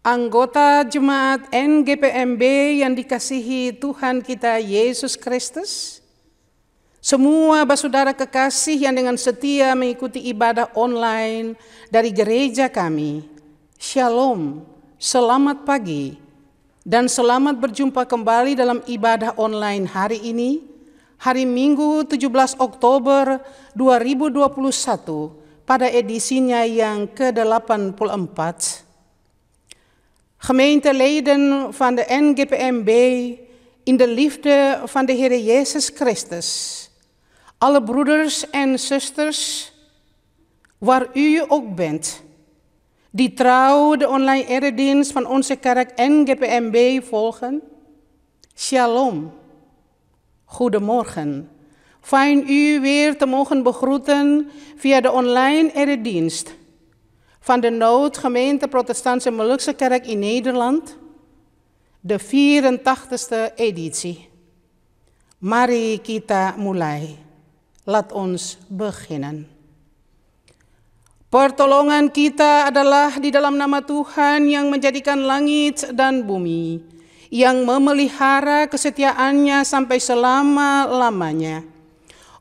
Anggota Jemaat NGPMB yang dikasihi Tuhan kita Yesus Kristus, semua saudara kekasih yang dengan setia mengikuti ibadah online dari gereja kami, Shalom, selamat pagi, dan selamat berjumpa kembali dalam ibadah online hari ini, hari Minggu 17 Oktober 2021, pada edisinya yang ke-84. Gemeenteleden van de NGPMB in de liefde van de Heer Jezus Christus. Alle broeders en zusters, waar u ook bent, die trouw de online eredienst van onze kerk NGPMB volgen. Shalom. Goedemorgen. Fijn u weer te mogen begroeten via de online eredienst van de Noodgemeente Protestantse Molukse Kerk in Nederland, de 84ste editie. Mari kita mulai. Laat ons beginnen. Pertolongan kita adalah di dalam nama Tuhan yang menjadikan langit dan bumi, yang memelihara kesetiaannya sampai selama-lamanya.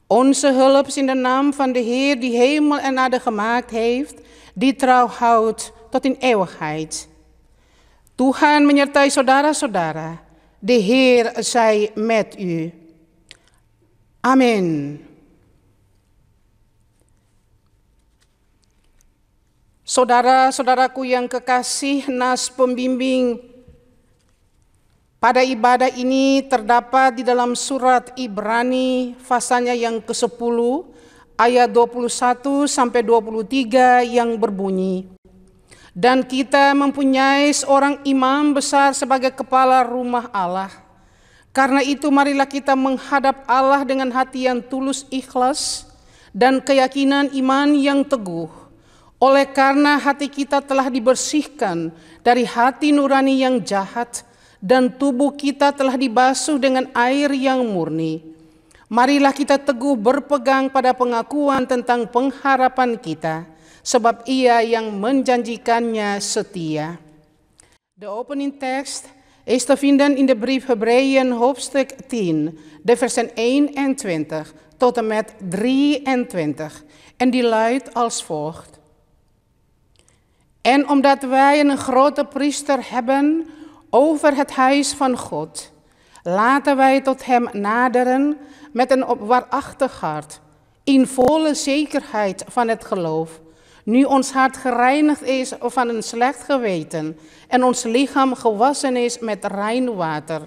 Onze hulp is in de naam van de Heer die hemel en aarde gemaakt heeft, die trouw houdt tot in eeuwigheid. Tuhan menyertai saudara-saudara, de Heer zij met u. Amin. Saudara-saudaraku yang kekasih, nas pembimbing pada ibadah ini terdapat di dalam surat Ibrani pasalnya yang ke-10 ayat 21 sampai 23 yang berbunyi, dan kita mempunyai seorang imam besar sebagai kepala rumah Allah. Karena itu marilah kita menghadap Allah dengan hati yang tulus ikhlas dan keyakinan iman yang teguh. Oleh karena hati kita telah dibersihkan dari hati nurani yang jahat dan tubuh kita telah dibasuh dengan air yang murni. Marilah kita teguh berpegang pada pengakuan tentang pengharapan kita, sebab Ia yang menjanjikannya setia. De opening text is te vinden in de brief Hebreeën hoofdstuk 10, de versen 21 tot en met 23, en die luidt als volgt. En omdat wij een grote priester hebben over het huis van God, laten wij tot hem naderen met een waarachtig hart, in volle zekerheid van het geloof, nu ons hart gereinigd is van een slecht geweten en ons lichaam gewassen is met rein water.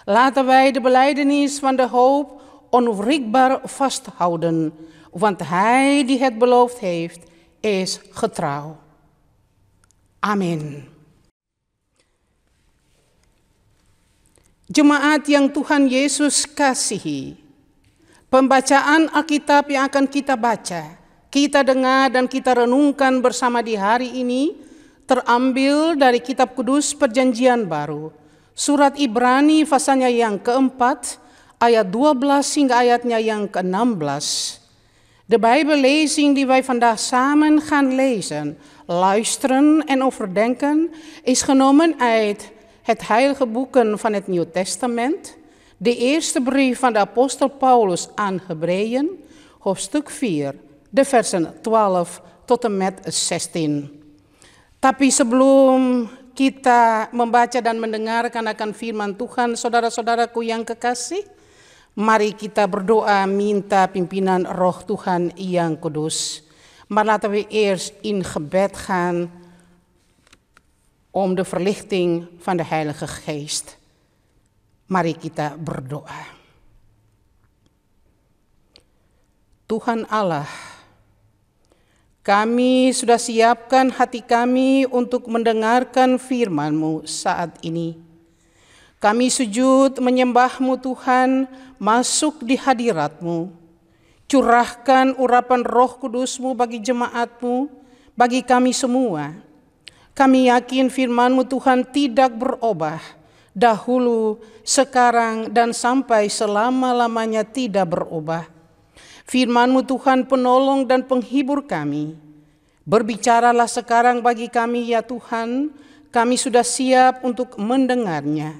Laten wij de belijdenis van de hoop onwrikbaar vasthouden, want Hij die het beloofd heeft, is getrouw. Amin. Jemaat yang Tuhan Yesus kasihi, pembacaan Alkitab yang akan kita baca, kita dengar dan kita renungkan bersama di hari ini terambil dari Kitab Kudus Perjanjian Baru, surat Ibrani pasalnya yang keempat, ayat 12 hingga ayatnya yang ke-16. De Bijbellezing die wij vandaag samen gaan lezen, luisteren en overdenken is genomen uit het heilige boeken van het Nieuw Testament, de eerste brief van de apostel Paulus aan Hebreeën, hoofdstuk 4, de versen 12 tot en met 16. Tapi sebelum kita membaca dan mendengarkan akan firman Tuhan, saudara-saudaraku yang kekasih, mari kita berdoa minta pimpinan Roh Tuhan yang kudus. Maar laten we eerst in gebed gaan om de verlichting van de Heilige Geest. Mari kita berdoa. Tuhan Allah, kami sudah siapkan hati kami untuk mendengarkan firman-Mu saat ini. Kami sujud menyembah-Mu Tuhan, masuk di hadirat-Mu. Curahkan urapan Roh Kudus-Mu bagi jemaat-Mu, bagi kami semua. Kami yakin firman-Mu Tuhan tidak berubah, dahulu, sekarang, dan sampai selama-lamanya tidak berubah. Firman-Mu Tuhan penolong dan penghibur kami. Berbicaralah sekarang bagi kami ya Tuhan, kami sudah siap untuk mendengarnya.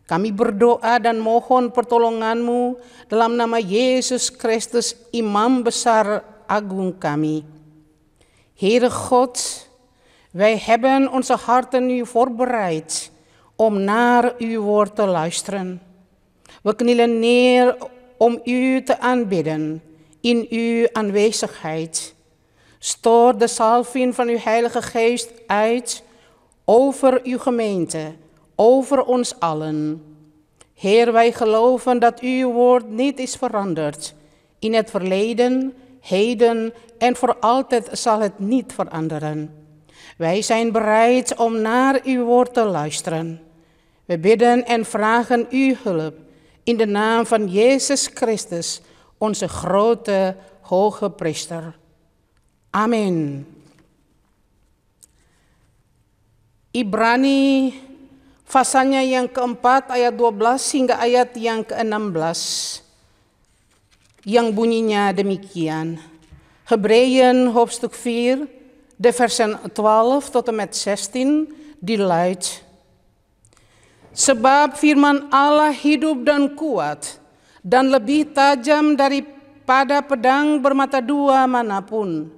Kami berdoa dan mohon pertolongan-Mu dalam nama Yesus Kristus, Imam Besar Agung kami. Heere God, wij hebben onze harten nu voorbereid om naar uw woord te luisteren. We knielen neer om u te aanbidden in uw aanwezigheid. Stort de salving van uw Heilige Geest uit over uw gemeente, over ons allen. Heer, wij geloven dat uw woord niet is veranderd. In het verleden, heden en voor altijd zal het niet veranderen. Wij zijn bereid om naar uw woord te luisteren. We bidden en vragen uw hulp in de naam van Jezus Christus, onze grote hoge priester. Amen. Ibrani pasalnya yang keempat ayat 12 hingga ayat yang ke-16 yang bunyinya demikian. Hebreeën hoofdstuk 4, de versen 12 tot en met 16, die luidt: Sebab firman Allah hidup dan kuat, dan lebih tajam daripada pedang bermata dua manapun.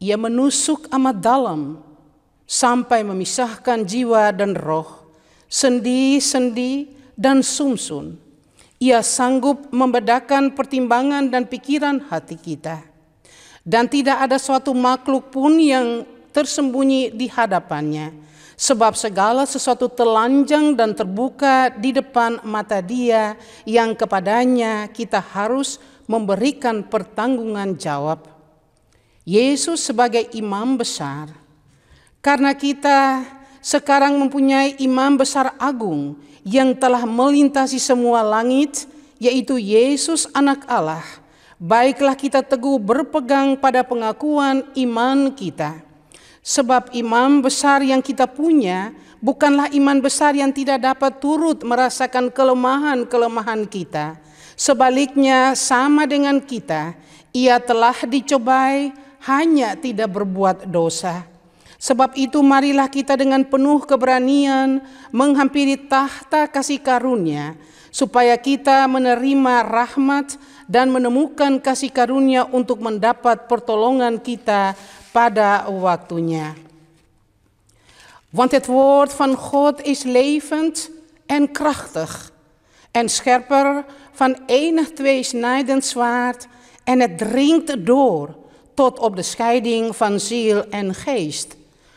Ia menusuk amat dalam, sampai memisahkan jiwa dan roh, sendi-sendi dan sumsum. Ia sanggup membedakan pertimbangan dan pikiran hati kita. Dan tidak ada suatu makhluk pun yang tersembunyi di hadapannya, sebab segala sesuatu telanjang dan terbuka di depan mata Dia yang kepadanya kita harus memberikan pertanggungan jawab. Yesus sebagai imam besar. Karena kita sekarang mempunyai imam besar agung yang telah melintasi semua langit, yaitu Yesus anak Allah. Baiklah kita teguh berpegang pada pengakuan iman kita. Sebab imam besar yang kita punya bukanlah iman besar yang tidak dapat turut merasakan kelemahan-kelemahan kita. Sebaliknya sama dengan kita, ia telah dicobai, hanya tidak berbuat dosa. Sebab itu marilah kita dengan penuh keberanian menghampiri tahta kasih karunia, supaya kita menerima rahmat dan menemukan kasih karunia untuk mendapat pertolongan kita pada waktunya. Want het woord van God is levend en krachtig en scherper van enig tweesnijdend zwaard, en het dringt door tot op de scheiding van ziel en geest,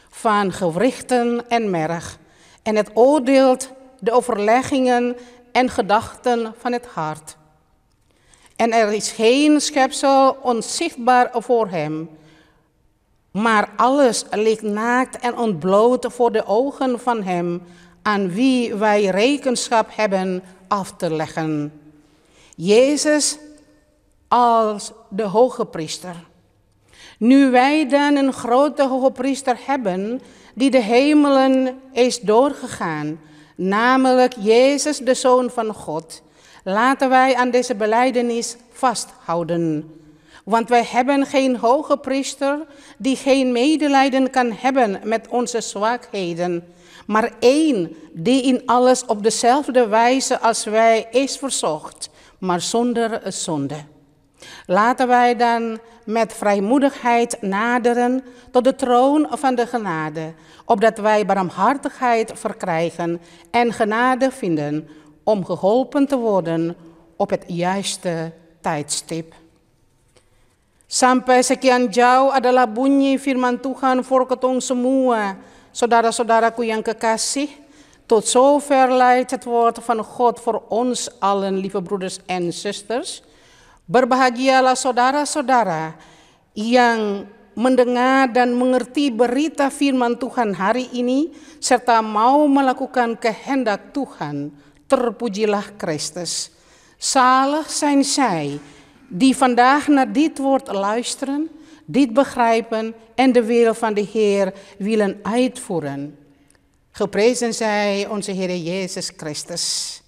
van gewrichten en merg, en het oordeelt de overleggingen en gedachten van het hart. En er is geen schepsel onzichtbaar voor hem, maar alles ligt naakt en ontbloot voor de ogen van hem, aan wie wij rekenschap hebben af te leggen. Jezus als de hoge priester. Nu wij dan een grote hoge priester hebben, die de hemelen is doorgegaan, namelijk Jezus, de Zoon van God, laten wij aan deze belijdenis vasthouden. Want wij hebben geen hoge priester die geen medelijden kan hebben met onze zwakheden, maar één die in alles op dezelfde wijze als wij is verzocht, maar zonder zonde. Laten wij dan met vrijmoedigheid naderen tot de troon van de genade, opdat wij barmhartigheid verkrijgen en genade vinden om geholpen te worden op het juiste tijdstip. Sampai sekian jauh adalah bunyi firman Tuhan voor ketong semua, saudara-saudaraku yang kekasih. Tot zover leidt het woord van God voor ons allen, lieve broeders en zusters. Berbahagialah saudara-saudara yang mendengar dan mengerti berita firman Tuhan hari ini, serta mau melakukan kehendak Tuhan. Terpujilah Christus. Zalig zijn zij die vandaag naar dit woord luisteren, dit begrijpen en de wil van de Heer willen uitvoeren. Geprezen zij onze Heer Jezus Christus.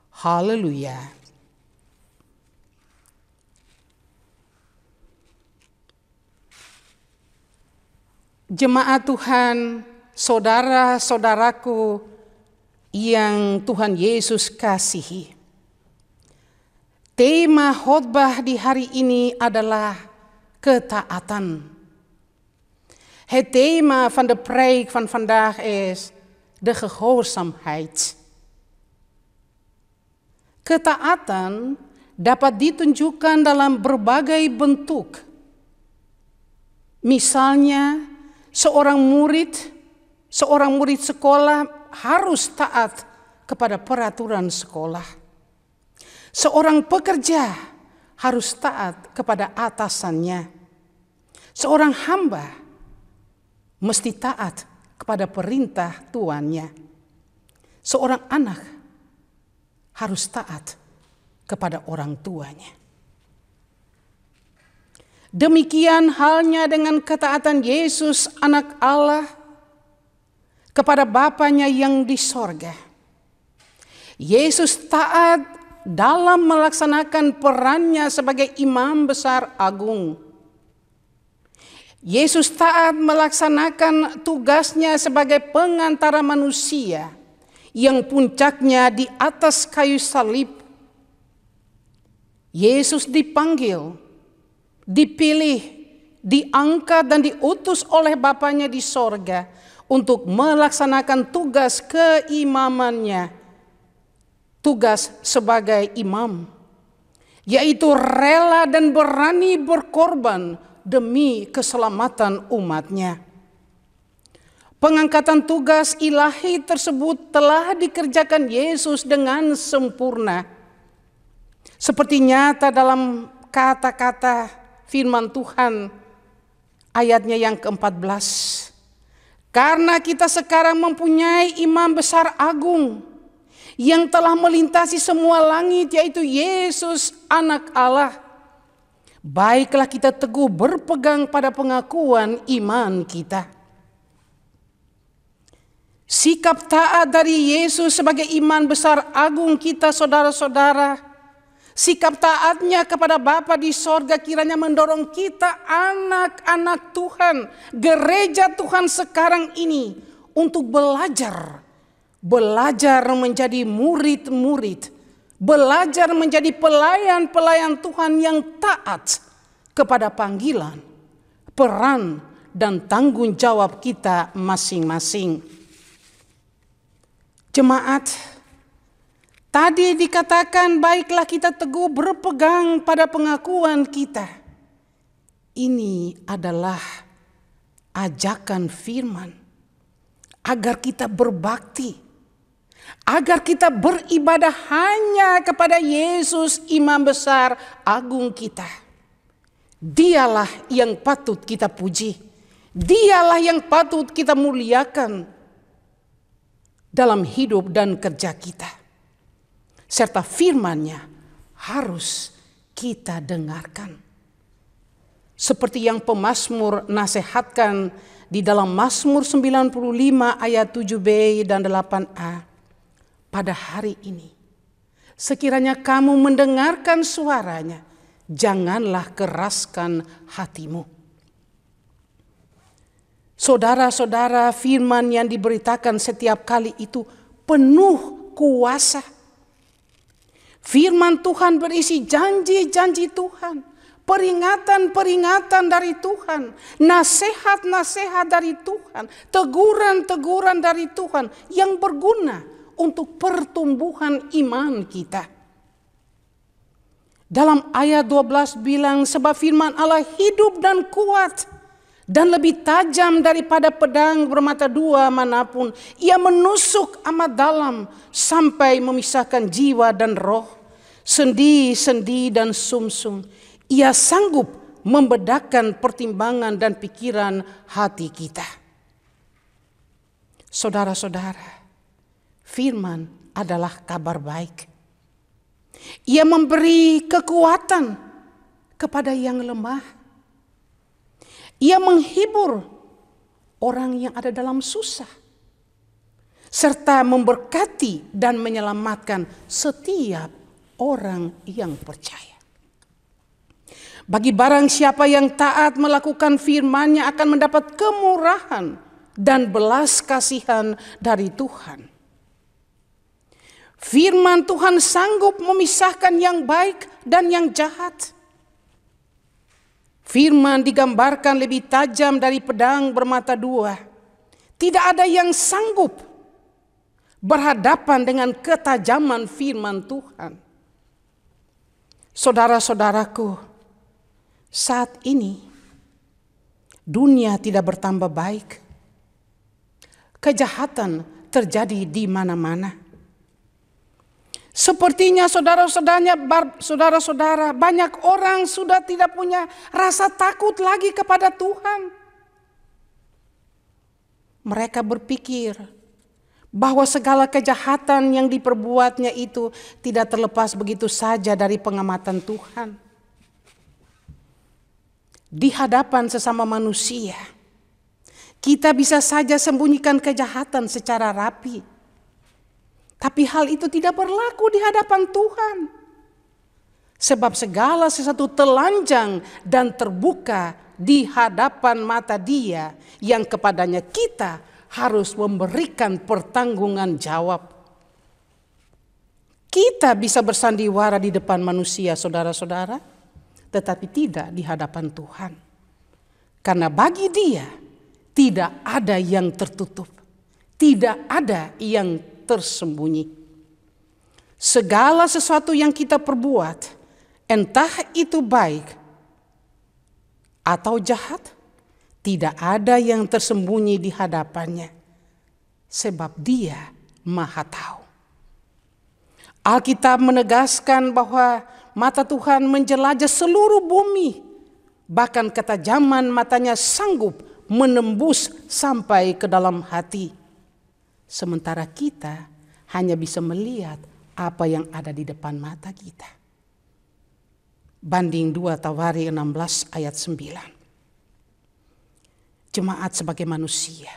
Halleluja. Jemaat Tuhan saudara-saudaraku yang Tuhan Yesus kasihi. Tema khotbah di hari ini adalah ketaatan. Het thema van de preek van vandaag is de gehoorzaamheid. Ketaatan dapat ditunjukkan dalam berbagai bentuk. Misalnya, seorang murid sekolah harus taat kepada peraturan sekolah. Seorang pekerja harus taat kepada atasannya. Seorang hamba mesti taat kepada perintah tuannya. Seorang anak harus taat kepada orang tuanya. Demikian halnya dengan ketaatan Yesus anak Allah kepada Bapanya yang di sorga. Yesus taat dalam melaksanakan perannya sebagai imam besar agung. Yesus taat melaksanakan tugasnya sebagai pengantara manusia yang puncaknya di atas kayu salib. Yesus dipanggil, dipilih, diangkat dan diutus oleh Bapanya di sorga untuk melaksanakan tugas keimamannya. Tugas sebagai imam, yaitu rela dan berani berkorban demi keselamatan umatnya. Pengangkatan tugas ilahi tersebut telah dikerjakan Yesus dengan sempurna. Seperti nyata dalam kata-kata firman Tuhan ayatnya yang ke-14. Karena kita sekarang mempunyai imam besar agung yang telah melintasi semua langit, yaitu Yesus anak Allah. Baiklah kita teguh berpegang pada pengakuan iman kita. Sikap taat dari Yesus sebagai iman besar agung kita, saudara-saudara, sikap taatnya kepada Bapa di sorga kiranya mendorong kita anak-anak Tuhan, gereja Tuhan sekarang ini untuk belajar menjadi murid-murid, belajar menjadi pelayan-pelayan Tuhan yang taat kepada panggilan, peran, dan tanggung jawab kita masing-masing. Jemaat, tadi dikatakan baiklah kita teguh berpegang pada pengakuan kita. Ini adalah ajakan firman agar kita berbakti, agar kita beribadah hanya kepada Yesus imam besar agung kita. Dialah yang patut kita puji. Dialah yang patut kita muliakan dalam hidup dan kerja kita. Serta firman-Nya harus kita dengarkan. Seperti yang pemazmur nasihatkan di dalam Mazmur 95 ayat 7b dan 8a. Pada hari ini, sekiranya kamu mendengarkan suaranya, janganlah keraskan hatimu. Saudara-saudara, firman yang diberitakan setiap kali itu penuh kuasa. Firman Tuhan berisi janji-janji Tuhan, peringatan-peringatan dari Tuhan, nasihat-nasihat dari Tuhan, teguran-teguran dari Tuhan yang berguna untuk pertumbuhan iman kita. Dalam ayat 12 bilang, sebab firman Allah hidup dan kuat dan lebih tajam daripada pedang bermata dua manapun. Ia menusuk amat dalam sampai memisahkan jiwa dan roh, sendi-sendi dan sumsum. Ia sanggup membedakan pertimbangan dan pikiran hati kita. Saudara-saudara, firman adalah kabar baik. Ia memberi kekuatan kepada yang lemah. Ia menghibur orang yang ada dalam susah. Serta memberkati dan menyelamatkan setiap orang yang percaya. Bagi barang siapa yang taat melakukan firman-Nya akan mendapat kemurahan dan belas kasihan dari Tuhan. Firman Tuhan sanggup memisahkan yang baik dan yang jahat. Firman digambarkan lebih tajam dari pedang bermata dua. Tidak ada yang sanggup berhadapan dengan ketajaman firman Tuhan. Saudara-saudaraku, saat ini dunia tidak bertambah baik. Kejahatan terjadi di mana-mana. Sepertinya saudara-saudara, banyak orang sudah tidak punya rasa takut lagi kepada Tuhan. Mereka berpikir bahwa segala kejahatan yang diperbuatnya itu tidak terlepas begitu saja dari pengamatan Tuhan. Di hadapan sesama manusia, kita bisa saja sembunyikan kejahatan secara rapi. Tapi hal itu tidak berlaku di hadapan Tuhan. Sebab segala sesuatu telanjang dan terbuka di hadapan mata Dia yang kepadanya kita harus memberikan pertanggungan jawab. Kita bisa bersandiwara di depan manusia, saudara-saudara, tetapi tidak di hadapan Tuhan. Karena bagi Dia tidak ada yang tertutup, tidak ada yang tersembunyi. Segala sesuatu yang kita perbuat, entah itu baik atau jahat, tidak ada yang tersembunyi di hadapannya, sebab Dia Maha Tahu. Alkitab menegaskan bahwa mata Tuhan menjelajah seluruh bumi, bahkan ketajaman matanya sanggup menembus sampai ke dalam hati. Sementara kita hanya bisa melihat apa yang ada di depan mata kita. Banding 2 Tawari 16 ayat 9. Jemaat sebagai manusia,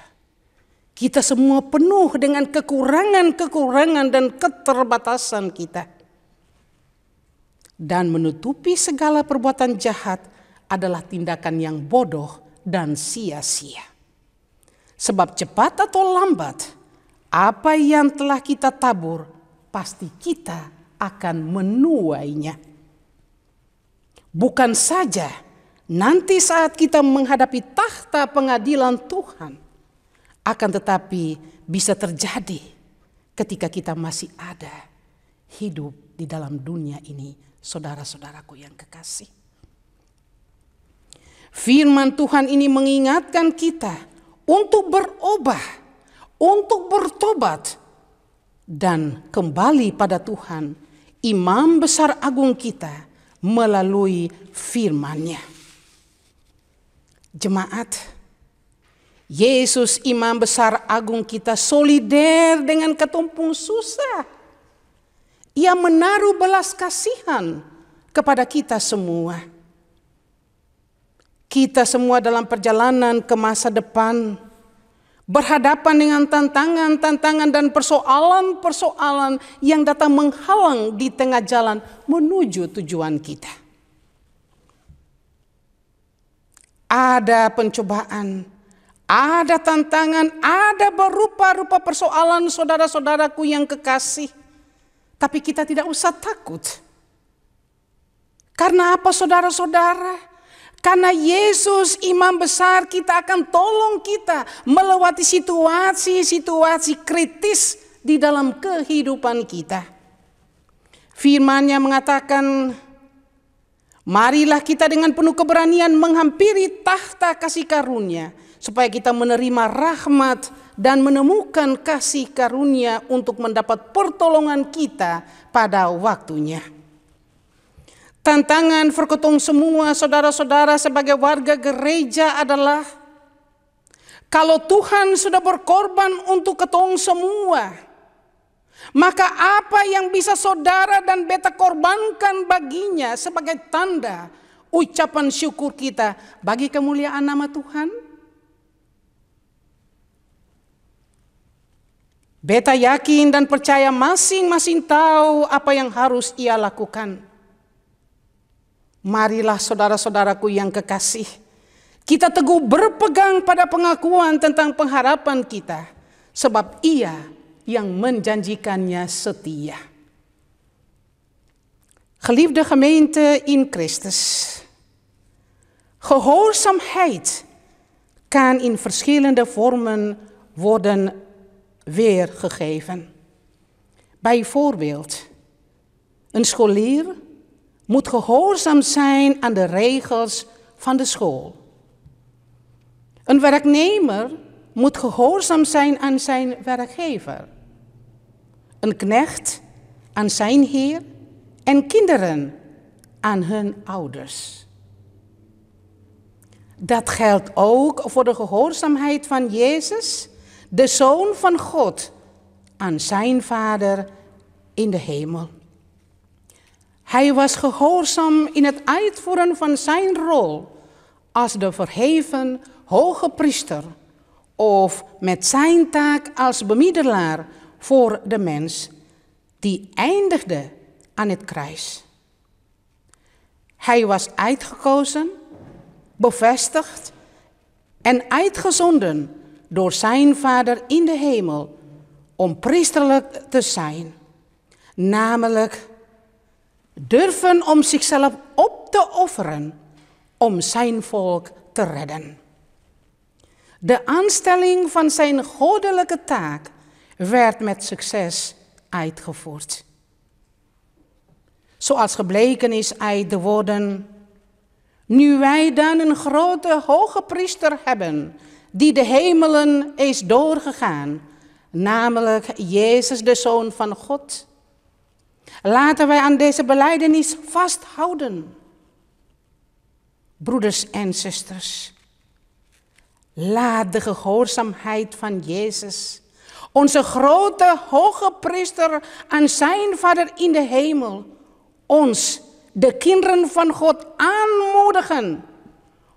kita semua penuh dengan kekurangan-kekurangan dan keterbatasan kita. Dan menutupi segala perbuatan jahat adalah tindakan yang bodoh dan sia-sia. Sebab cepat atau lambat, apa yang telah kita tabur, pasti kita akan menuainya. Bukan saja nanti saat kita menghadapi takhta pengadilan Tuhan, akan tetapi bisa terjadi ketika kita masih ada hidup di dalam dunia ini, saudara-saudaraku yang kekasih. Firman Tuhan ini mengingatkan kita untuk berubah, untuk bertobat dan kembali pada Tuhan, Imam Besar Agung kita, melalui firman-Nya. Jemaat, Yesus Imam Besar Agung kita solider dengan ketumpung susah. Ia menaruh belas kasihan kepada kita semua. Kita semua dalam perjalanan ke masa depan berhadapan dengan tantangan-tantangan dan persoalan-persoalan yang datang menghalang di tengah jalan menuju tujuan kita. Ada pencobaan, ada tantangan, ada berupa-rupa persoalan, saudara-saudaraku yang kekasih. Tapi kita tidak usah takut. Karena apa, saudara-saudara? Karena Yesus Imam Besar kita akan tolong kita melewati situasi-situasi kritis di dalam kehidupan kita. Firman-Nya mengatakan, marilah kita dengan penuh keberanian menghampiri takhta kasih karunia, supaya kita menerima rahmat dan menemukan kasih karunia untuk mendapat pertolongan kita pada waktunya. Tantangan for ketong semua saudara-saudara sebagai warga gereja adalah, kalau Tuhan sudah berkorban untuk ketong semua, maka apa yang bisa saudara dan beta korbankan baginya sebagai tanda ucapan syukur kita bagi kemuliaan nama Tuhan? Beta yakin dan percaya masing-masing tahu apa yang harus ia lakukan. Marilah saudara-saudaraku yang kekasih, Kita teguh berpegang pada pengakuan tentang pengharapan kita, sebab Ia yang menjanjikannya setia. Geliefde gemeente in Christus. Gehoorzaamheid kan in verschillende vormen worden weergegeven. Bijvoorbeeld, een scholier moet gehoorzaam zijn aan de regels van de school. Een werknemer moet gehoorzaam zijn aan zijn werkgever. Een knecht aan zijn heer en kinderen aan hun ouders. Dat geldt ook voor de gehoorzaamheid van Jezus, de Zoon van God, aan zijn Vader in de hemel. Hij was gehoorzaam in het uitvoeren van zijn rol als de verheven hoge priester of met zijn taak als bemiddelaar voor de mens, die eindigde aan het kruis. Hij was uitgekozen, bevestigd en uitgezonden door zijn Vader in de hemel om priesterlijk te zijn, namelijk durven om zichzelf op te offeren om zijn volk te redden. De aanstelling van zijn goddelijke taak werd met succes uitgevoerd. Zoals gebleken is uit de woorden: nu wij dan een grote hoge priester hebben, die de hemelen is doorgegaan, namelijk Jezus, de Zoon van God. Laten wij aan deze belijdenis vasthouden. Broeders en zusters, laat de gehoorzaamheid van Jezus, onze grote hoge priester aan zijn Vader in de hemel, ons, de kinderen van God, aanmoedigen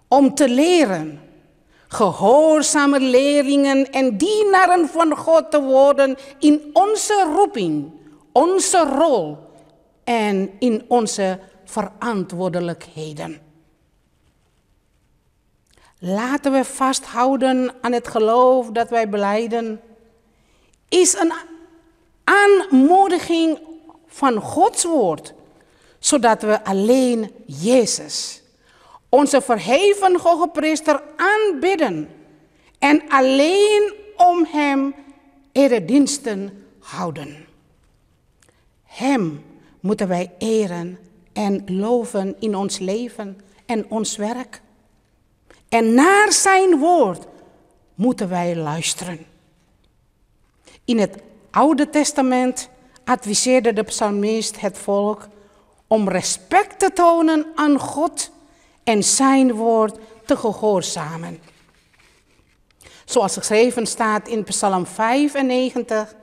om te leren, gehoorzame leerlingen en dienaren van God te worden in onze roeping, onze rol en in onze verantwoordelijkheden. Laten we vasthouden aan het geloof dat wij belijden, is een aanmoediging van Gods woord, zodat we alleen Jezus, onze verheven hoge priester, aanbidden en alleen om Hem erediensten houden. Hem moeten wij eren en loven in ons leven en ons werk. En naar zijn woord moeten wij luisteren. In het Oude Testament adviseerde de psalmist het volk om respect te tonen aan God en zijn woord te gehoorzamen. Zoals geschreven staat in Psalm 95,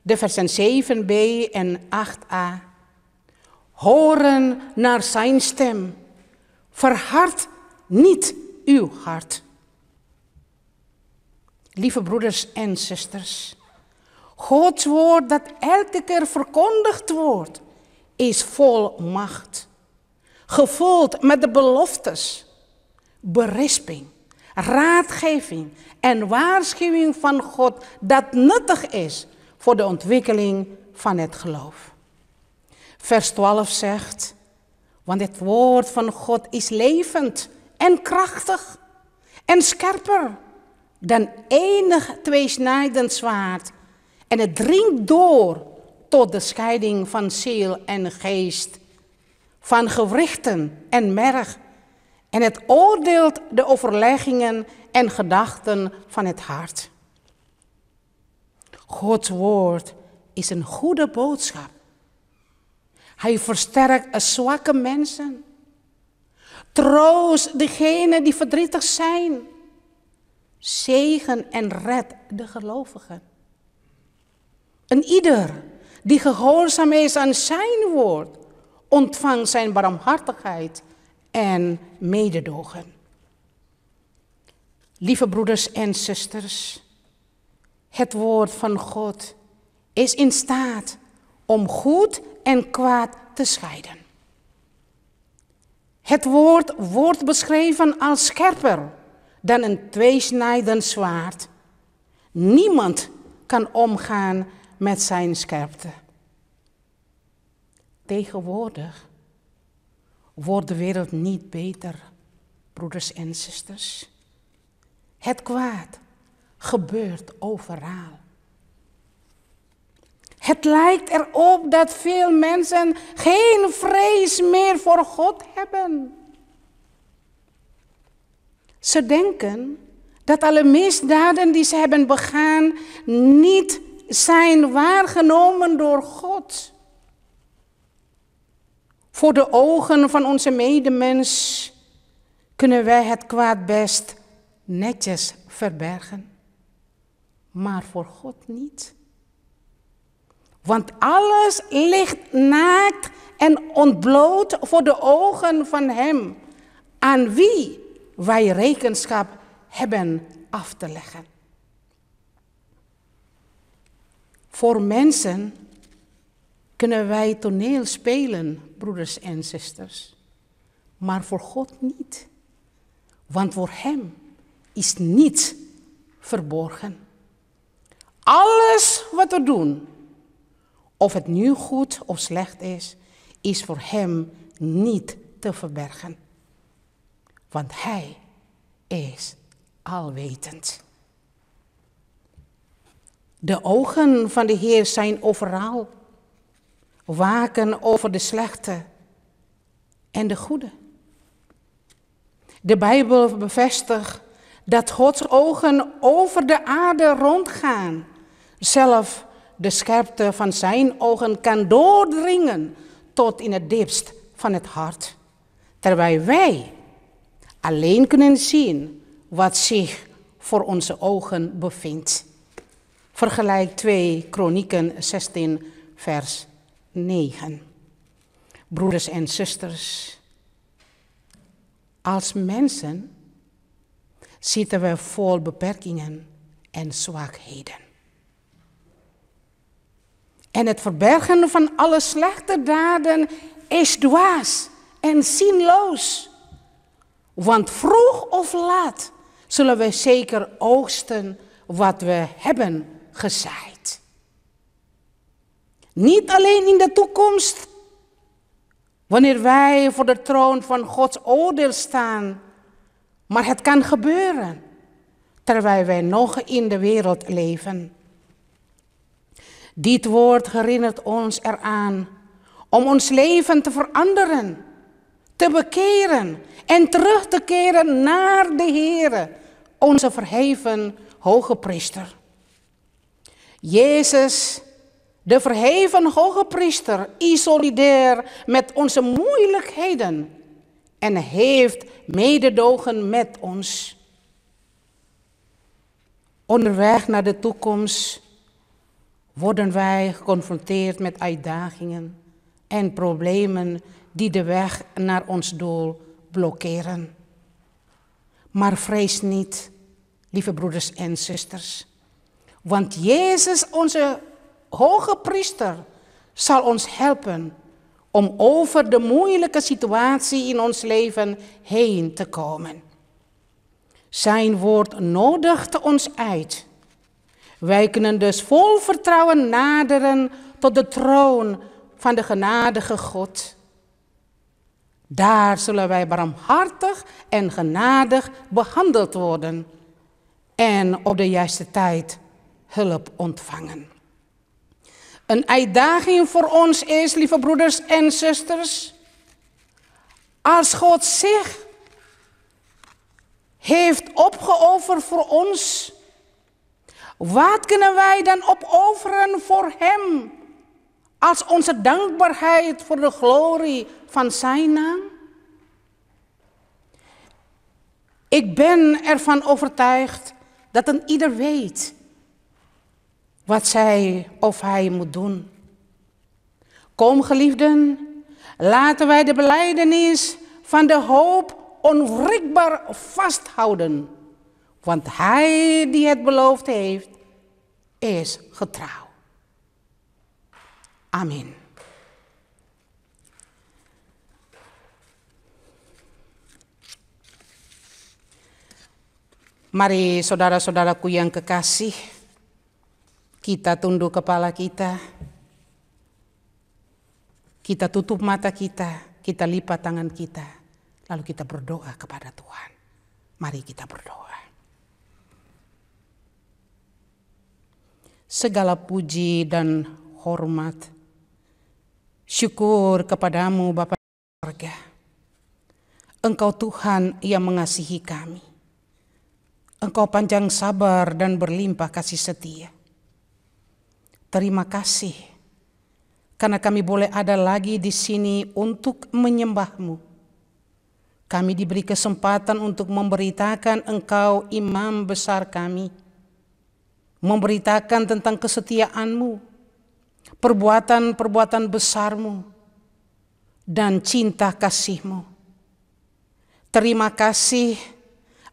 de versen 7b en 8a. Horen naar zijn stem, verhard niet uw hart. Lieve broeders en zusters, Gods woord dat elke keer verkondigd wordt, is vol macht, gevuld met de beloftes, berisping, raadgeving en waarschuwing van God dat nuttig is voor de ontwikkeling van het geloof. Vers 12 zegt, want het woord van God is levend en krachtig en scherper dan enig tweesnijdend zwaard. En het dringt door tot de scheiding van ziel en geest, van gewrichten en merg. En het oordeelt de overleggingen en gedachten van het hart. Gods woord is een goede boodschap. Hij versterkt zwakke mensen. Troost degenen die verdrietig zijn. Zegen en red de gelovigen. En ieder die gehoorzaam is aan zijn woord, ontvangt zijn barmhartigheid en mededogen. Lieve broeders en zusters, het woord van God is in staat om goed en kwaad te scheiden. Het woord wordt beschreven als scherper dan een tweesnijdend zwaard. Niemand kan omgaan met zijn scherpte. Tegenwoordig wordt de wereld niet beter, broeders en zusters. Het kwaad gebeurt overal. Het lijkt erop dat veel mensen geen vrees meer voor God hebben. Ze denken dat alle misdaden die ze hebben begaan niet zijn waargenomen door God. Voor de ogen van onze medemens kunnen wij het kwaad best netjes verbergen, maar voor God niet. Want alles ligt naakt en ontbloot voor de ogen van Hem, aan wie wij rekenschap hebben af te leggen. Voor mensen kunnen wij toneel spelen, broeders en zusters, maar voor God niet. Want voor Hem is niets verborgen. Alles wat we doen, of het nu goed of slecht is voor Hem niet te verbergen. Want Hij is alwetend. De ogen van de Heer zijn overal, waken over de slechte en de goede. De Bijbel bevestigt dat Gods ogen over de aarde rondgaan. Zelf de scherpte van zijn ogen kan doordringen tot in het diepst van het hart. Terwijl wij alleen kunnen zien wat zich voor onze ogen bevindt. Vergelijk 2 Kronieken 16 vers 9. Broeders en zusters, als mensen zitten we vol beperkingen en zwakheden. En het verbergen van alle slechte daden is dwaas en zinloos. Want vroeg of laat zullen we zeker oogsten wat we hebben gezaaid. Niet alleen in de toekomst, wanneer wij voor de troon van Gods oordeel staan, maar het kan gebeuren terwijl wij nog in de wereld leven. Dit woord herinnert ons eraan om ons leven te veranderen, te bekeren en terug te keren naar de Heere, onze verheven hoge priester. Jezus, de verheven hoge priester, is solidair met onze moeilijkheden en heeft mededogen met ons. Onderweg naar de toekomst worden wij geconfronteerd met uitdagingen en problemen die de weg naar ons doel blokkeren. Maar vrees niet, lieve broeders en zusters, want Jezus, onze hoge priester, zal ons helpen om over de moeilijke situatie in ons leven heen te komen. Zijn woord nodigt ons uit. Wij kunnen dus vol vertrouwen naderen tot de troon van de genadige God. Daar zullen wij barmhartig en genadig behandeld worden en op de juiste tijd hulp ontvangen. Een uitdaging voor ons is, lieve broeders en zusters, als God zich heeft opgeofferd voor ons, wat kunnen wij dan opofferen voor Hem als onze dankbaarheid voor de glorie van zijn naam? Ik ben ervan overtuigd dat een ieder weet wat zij of hij moet doen. Kom, geliefden, laten wij de belijdenis van de hoop onwrikbaar vasthouden. Want Hij die het beloofd heeft, is getrouw. Amen. Mari saudara-saudaraku yang kekasih, kita tunduk kepala kita tutup mata kita lipat tangan kita, lalu kita berdoa kepada Tuhan. Mari kita berdoa. Segala puji dan hormat, syukur kepadamu Bapa surga. Engkau Tuhan yang mengasihi kami. Engkau panjang sabar dan berlimpah kasih setia. Terima kasih karena kami boleh ada lagi di sini untuk menyembah-Mu. Kami diberi kesempatan untuk memberitakan Engkau imam besar kami. Memberitakan tentang kesetiaan-Mu, perbuatan-perbuatan besar-Mu, dan cinta kasih-Mu. Terima kasih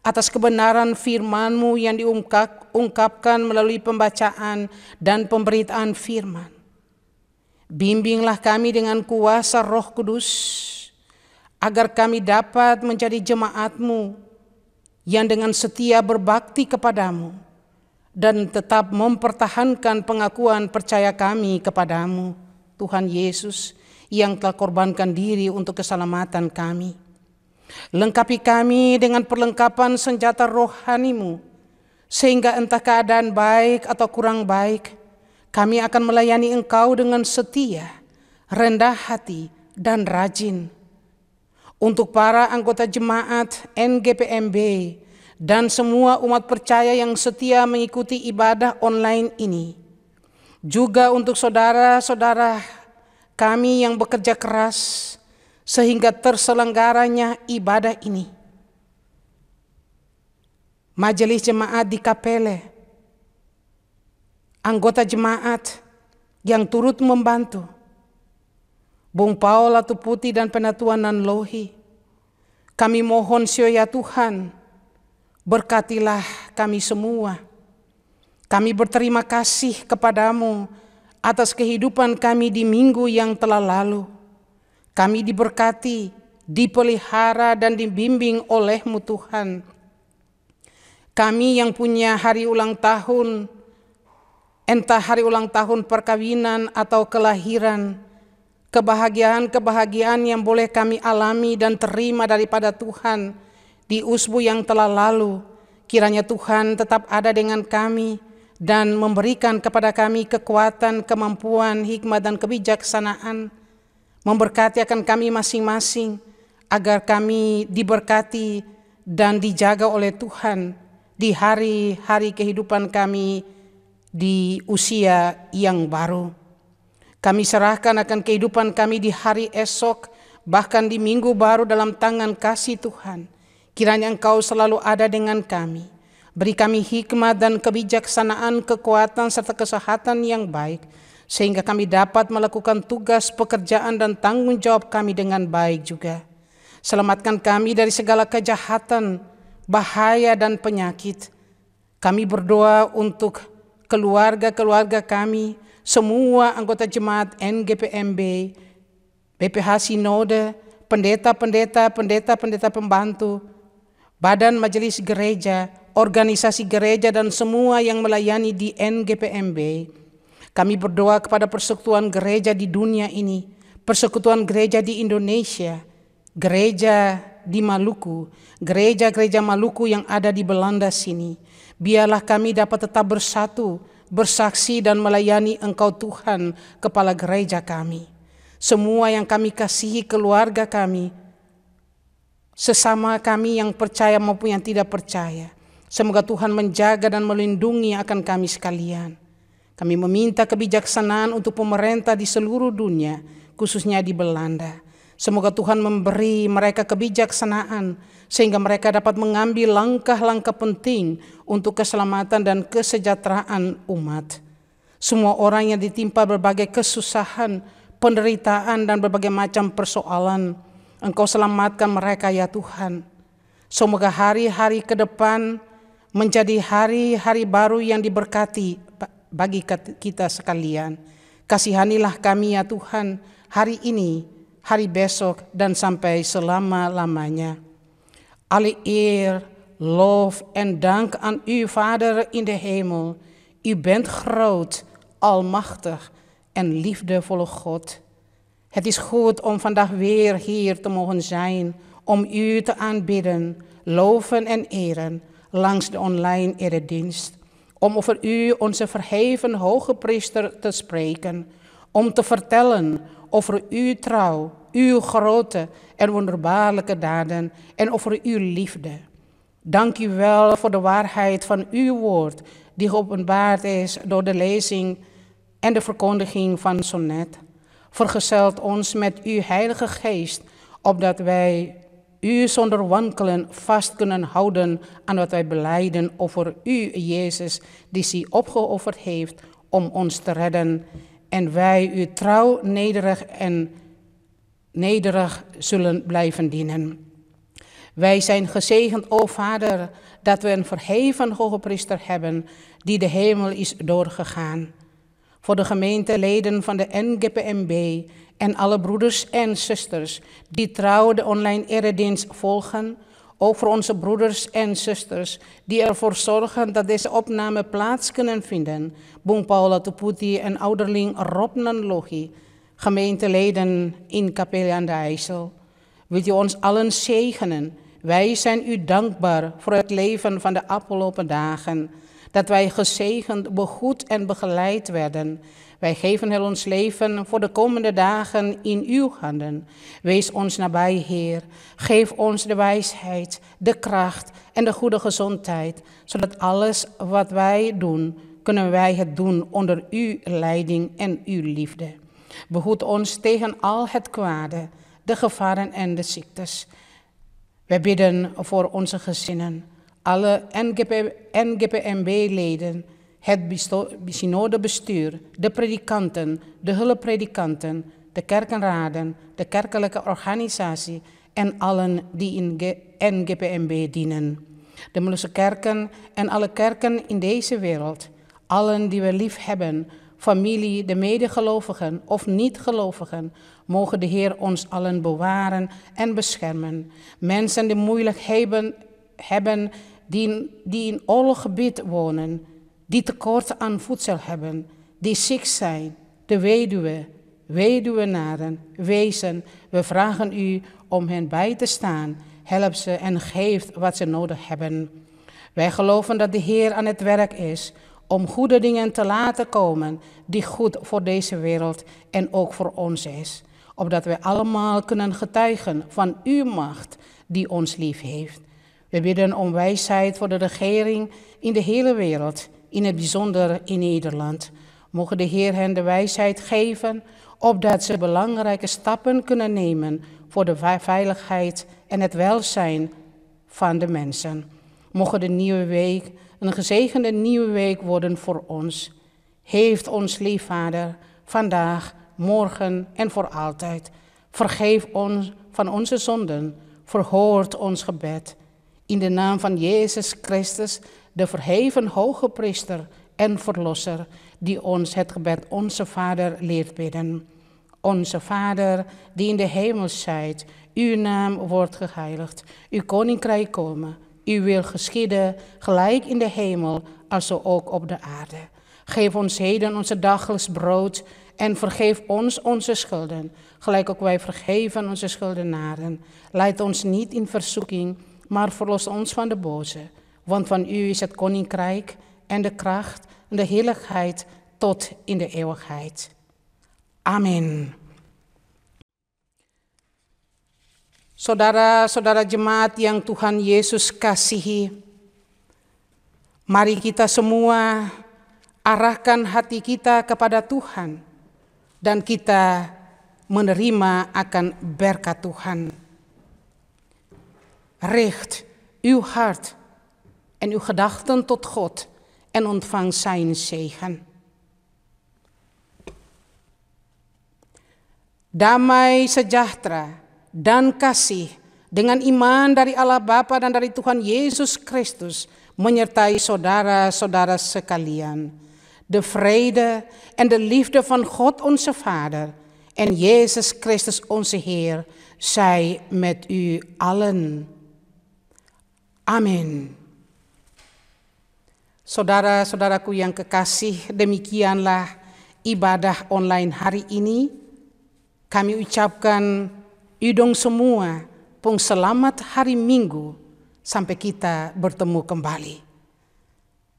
atas kebenaran firman-Mu yang diungkapkan melalui pembacaan dan pemberitaan firman. Bimbinglah kami dengan kuasa Roh Kudus, agar kami dapat menjadi jemaat-Mu yang dengan setia berbakti kepadamu, dan tetap mempertahankan pengakuan percaya kami kepadamu, Tuhan Yesus, yang telah korbankan diri untuk keselamatan kami. Lengkapi kami dengan perlengkapan senjata rohani-Mu, sehingga entah keadaan baik atau kurang baik, kami akan melayani Engkau dengan setia, rendah hati, dan rajin. Untuk para anggota jemaat NGPMB, dan semua umat percaya yang setia mengikuti ibadah online ini. Juga untuk saudara-saudara kami yang bekerja keras sehingga terselenggaranya ibadah ini. Majelis jemaat di Kapele, anggota jemaat yang turut membantu, Bung Paul Atuputi dan Penatua Nanlohi, kami mohon ya Tuhan, berkatilah kami semua. Kami berterima kasih kepadamu atas kehidupan kami di minggu yang telah lalu. Kami diberkati, dipelihara dan dibimbing oleh-Mu Tuhan. Kami yang punya hari ulang tahun, entah hari ulang tahun perkawinan atau kelahiran, kebahagiaan-kebahagiaan yang boleh kami alami dan terima daripada Tuhan di usbu yang telah lalu, kiranya Tuhan tetap ada dengan kami dan memberikan kepada kami kekuatan, kemampuan, hikmat dan kebijaksanaan, memberkati akan kami masing-masing, agar kami diberkati dan dijaga oleh Tuhan di hari-hari kehidupan kami di usia yang baru. Kami serahkan akan kehidupan kami di hari esok, bahkan di minggu baru dalam tangan kasih Tuhan. Kiranya Engkau selalu ada dengan kami. Beri kami hikmat dan kebijaksanaan, kekuatan serta kesehatan yang baik, sehingga kami dapat melakukan tugas, pekerjaan dan tanggung jawab kami dengan baik juga. Selamatkan kami dari segala kejahatan, bahaya dan penyakit. Kami berdoa untuk keluarga-keluarga kami, semua anggota jemaat NGPMB, BPH Sinode, pendeta-pendeta pembantu, badan majelis gereja, organisasi gereja dan semua yang melayani di NGPMB. Kami berdoa kepada persekutuan gereja di dunia ini, persekutuan gereja di Indonesia, gereja di Maluku, gereja-gereja Maluku yang ada di Belanda sini. Biarlah kami dapat tetap bersatu, bersaksi dan melayani Engkau Tuhan, kepala gereja kami. Semua yang kami kasihi, keluarga kami, sesama kami yang percaya maupun yang tidak percaya. Semoga Tuhan menjaga dan melindungi akan kami sekalian. Kami meminta kebijaksanaan untuk pemerintah di seluruh dunia, khususnya di Belanda. Semoga Tuhan memberi mereka kebijaksanaan, sehingga mereka dapat mengambil langkah-langkah penting untuk keselamatan dan kesejahteraan umat. Semua orang yang ditimpa berbagai kesusahan, penderitaan dan berbagai macam persoalan, Engkau selamatkan mereka ya Tuhan. Semoga hari-hari ke depan menjadi hari-hari baru yang diberkati bagi kita sekalian. Kasihanilah kami ya Tuhan, hari ini, hari besok, dan sampai selama-lamanya. Alle eer, lof en dank aan u, Vader in de hemel. U bent groot, almachtig en liefdevolle God. Het is goed om vandaag weer hier te mogen zijn, om u te aanbidden, loven en eren langs de online eredienst. Om over u, onze verheven hoge priester, te spreken. Om te vertellen over uw trouw, uw grote en wonderbaarlijke daden en over uw liefde. Dank u wel voor de waarheid van uw woord, die geopenbaard is door de lezing en de verkondiging van Sonnet. Vergezelt ons met uw Heilige Geest, opdat wij u zonder wankelen vast kunnen houden aan wat wij belijden over u, Jezus, die zich opgeofferd heeft om ons te redden. En wij u trouw, nederig zullen blijven dienen. Wij zijn gezegend, o Vader, dat we een verheven hogepriester hebben die de hemel is doorgegaan. Voor de gemeenteleden van de NGPMB en alle broeders en zusters die trouw de online eredienst volgen, ook voor onze broeders en zusters die ervoor zorgen dat deze opname plaats kunnen vinden, Boem Paula Tuputi en ouderling Rob Nanlogi, gemeenteleden in Capelle aan de IJssel. Wilt u ons allen zegenen? Wij zijn u dankbaar voor het leven van de afgelopen dagen, dat wij gezegend, behoed en begeleid werden. Wij geven heel ons leven voor de komende dagen in uw handen. Wees ons nabij, Heer. Geef ons de wijsheid, de kracht en de goede gezondheid, zodat alles wat wij doen, kunnen wij het doen onder uw leiding en uw liefde. Behoed ons tegen al het kwade, de gevaren en de ziektes. Wij bidden voor onze gezinnen, alle NGPMB-leden, het synodebestuur, de predikanten, de hulppredikanten, de kerkenraden, de kerkelijke organisatie en allen die in NGPMB dienen. De Molukse kerken en alle kerken in deze wereld, allen die we lief hebben, familie, de medegelovigen of niet-gelovigen, mogen de Heer ons allen bewaren en beschermen. Mensen die moeilijk hebben die in oorlogsgebied wonen, die tekort aan voedsel hebben, die ziek zijn, de weduwenaren, wezen. We vragen u om hen bij te staan. Help ze en geef wat ze nodig hebben. Wij geloven dat de Heer aan het werk is om goede dingen te laten komen die goed voor deze wereld en ook voor ons is. Opdat wij allemaal kunnen getuigen van uw macht die ons lief heeft. We bidden om wijsheid voor de regering in de hele wereld, in het bijzonder in Nederland. Mogen de Heer hen de wijsheid geven, opdat ze belangrijke stappen kunnen nemen voor de veiligheid en het welzijn van de mensen. Mogen de nieuwe week een gezegende nieuwe week worden voor ons. Heeft ons lief, Vader, vandaag, morgen en voor altijd. Vergeef ons van onze zonden, verhoort ons gebed. In de naam van Jezus Christus, de verheven hoge priester en verlosser, die ons het gebed Onze Vader leert bidden. Onze Vader, die in de hemel zijt, uw naam wordt geheiligd, uw koninkrijk komen, uw wil geschieden, gelijk in de hemel, alzo ook op de aarde. Geef ons heden onze dagelijks brood en vergeef ons onze schulden, gelijk ook wij vergeven onze schuldenaren. Leid ons niet in verzoeking, maar verlos ons van de boze. Want van u is het koninkrijk en de kracht en de heiligheid tot in de eeuwigheid. Amen. Saudara-saudara jemaat yang Tuhan Yesus kasihi, mari kita semua arahkan hati kita kepada Tuhan dan kita menerima akan berkat Tuhan. Richt uw hart en uw gedachten tot God en ontvang zijn zegen. Damai sejahtera dan kasih dengan iman dari Allah Bapa dan dari Tuhan Yesus Kristus menyertai saudara-saudara sekalian. De vrede en de liefde van God onze Vader en Jezus Christus onze Heer zij met u allen. Amin. Saudara-saudaraku yang kekasih, demikianlah ibadah online hari ini. Kami ucapkan idong semua pung selamat hari Minggu sampai kita bertemu kembali.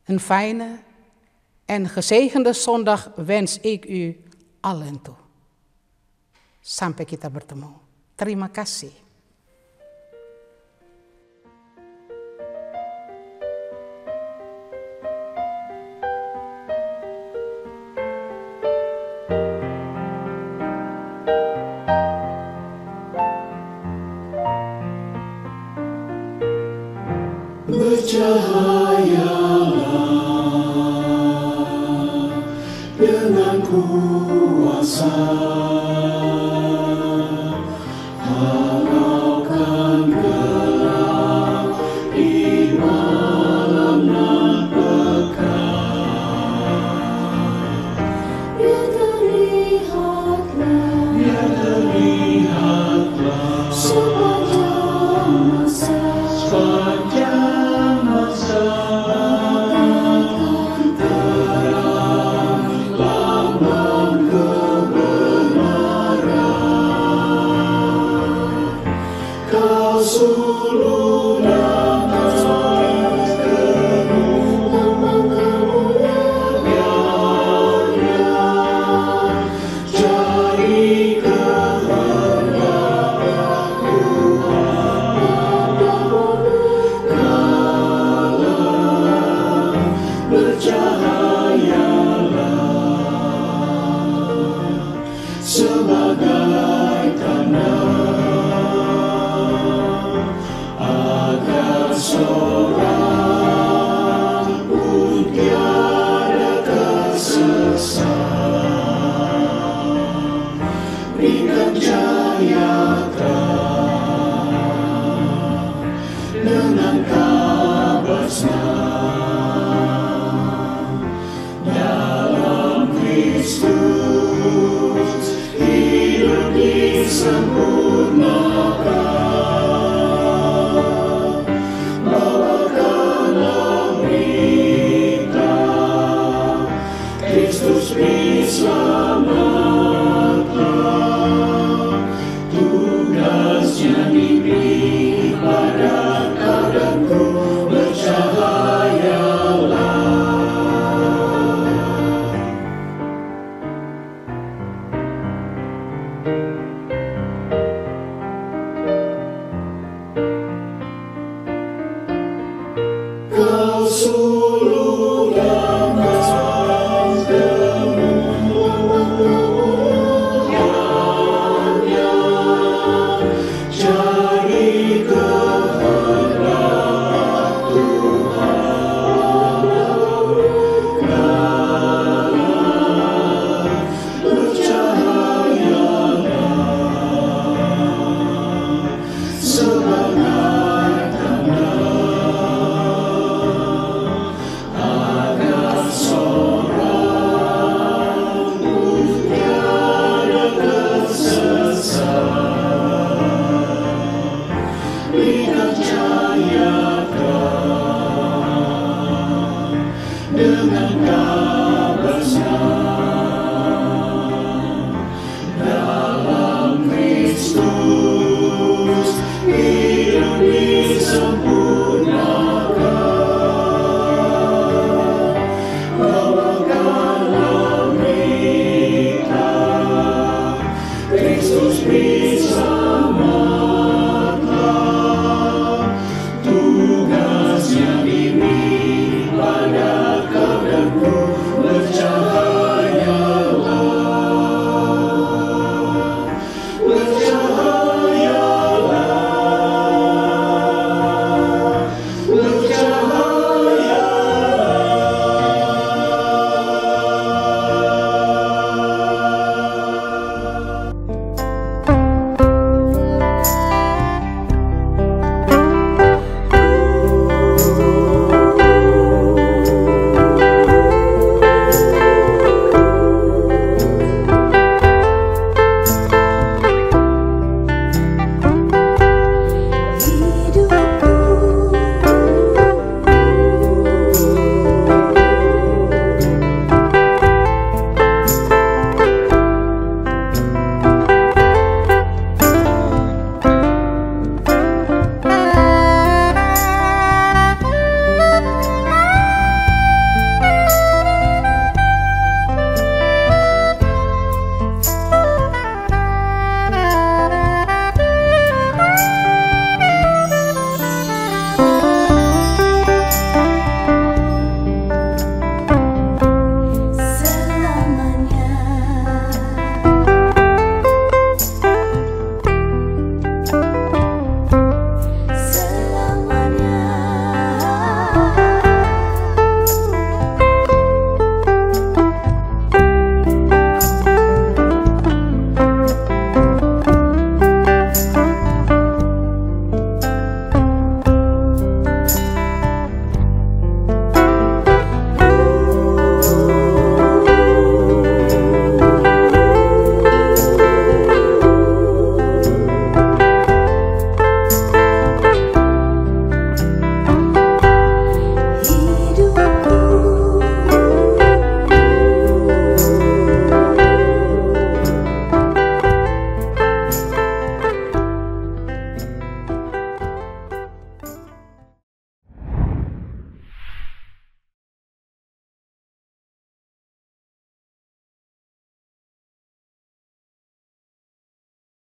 Een fijne en gezegende zondag wens ik u allen toe. Sampai kita bertemu. Terima kasih. Bercahayalah dengan kuasa, haraukan gelap di malam nan pekat. Biar terlihatlah sepanjang masa terang lambang kebenaran. Kau sulung dan terpenuh lambang kemuliaan, cari kehendak Tuhan dahulu. Bercahayalah sebagai tanda agar seorang pun tiada tersesat. Berikan cahaya terang dengan kabar senang. Dalam Kristus hidup di sempurna.